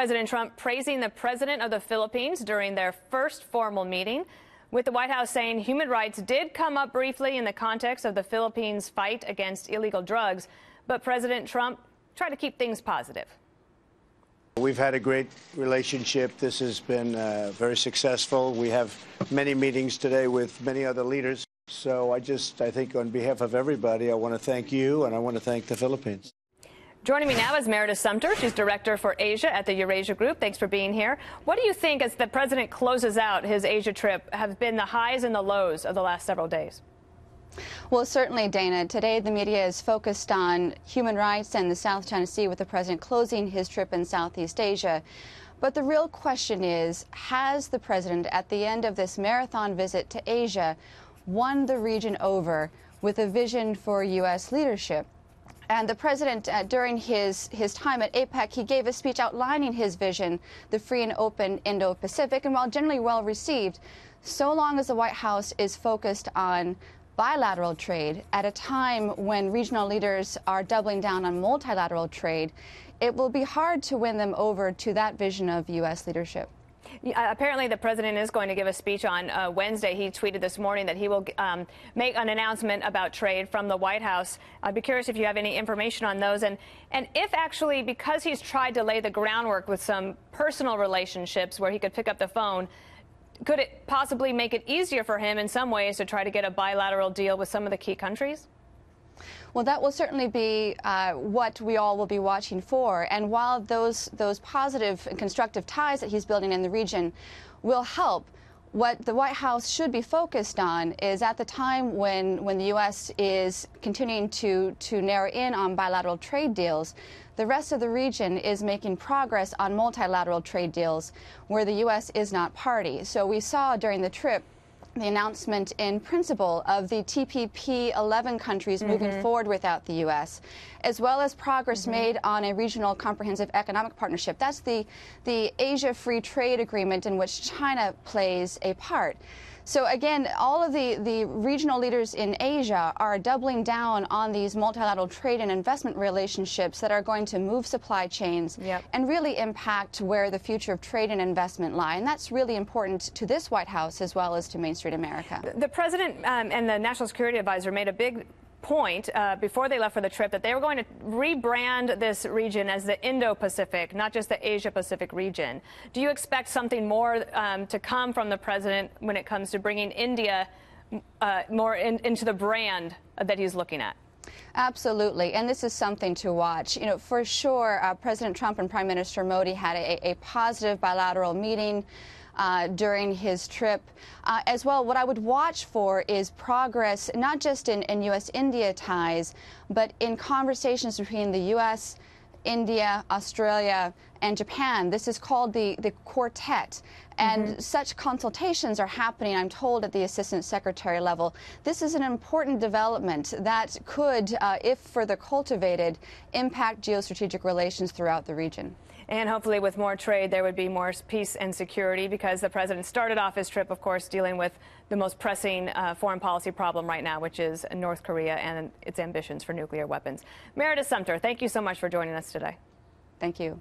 President Trump praising the president of the Philippines during their first formal meeting, with the White House saying human rights did come up briefly in the context of the Philippines' fight against illegal drugs, but President Trump tried to keep things positive. We've had a great relationship. This has been very successful. We have many meetings today with many other leaders. So I think on behalf of everybody, I want to thank you and I want to thank the Philippines. Joining me now is Meredith Sumter. She's Director for Asia at the Eurasia Group. Thanks for being here. What do you think, as the president closes out his Asia trip, have been the highs and the lows of the last several days? Well, certainly, Dana. Today, the media is focused on human rights and the South China Sea, with the president closing his trip in Southeast Asia. But the real question is, has the president, at the end of this marathon visit to Asia, won the region over with a vision for U.S. leadership? And the president, during his time at APEC, he gave a speech outlining his vision, the free and open Indo-Pacific. And while generally well received, so long as the White House is focused on bilateral trade at a time when regional leaders are doubling down on multilateral trade, it will be hard to win them over to that vision of U.S. leadership. Apparently, the president is going to give a speech on Wednesday. He tweeted this morning that he will make an announcement about trade from the White House. I'd be curious if you have any information on those. And if actually, because he's tried to lay the groundwork with some personal relationships where he could pick up the phone, could it possibly make it easier for him in some ways to try to get a bilateral deal with some of the key countries? Well, that will certainly be what we all will be watching for. And while those positive and constructive ties that he's building in the region will help, what the White House should be focused on is, at the time when the U.S. is continuing to narrow in on bilateral trade deals, the rest of the region is making progress on multilateral trade deals where the U.S. is not party. So we saw during the trip the announcement in principle of the TPP 11 countries moving forward without the U.S., as well as progress made on a regional comprehensive economic partnership. That's the Asia Free Trade Agreement, in which China plays a part. So again, all of the regional leaders in Asia are doubling down on these multilateral trade and investment relationships that are going to move supply chains and really impact where the future of trade and investment lie. And that's really important to this White House as well as to Main Street America. The president and the National Security Advisor made a big point before they left for the trip that they were going to rebrand this region as the Indo-Pacific, not just the Asia-Pacific region. Do you expect something more to come from the president when it comes to bringing India more into the brand that he's looking at? Absolutely, and this is something to watch. You know, for sure, President Trump and Prime Minister Modi had a positive bilateral meeting during his trip. As well, what I would watch for is progress, not just in U.S.-India ties, but in conversations between the U.S., India, Australia, and Japan. This is called the Quartet. And such consultations are happening, I'm told, at the Assistant Secretary level. This is an important development that could, if further cultivated, impact geostrategic relations throughout the region. And hopefully with more trade, there would be more peace and security, because the president started off his trip, of course, dealing with the most pressing foreign policy problem right now, which is North Korea and its ambitions for nuclear weapons. Meredith Sumter, thank you so much for joining us today. Thank you.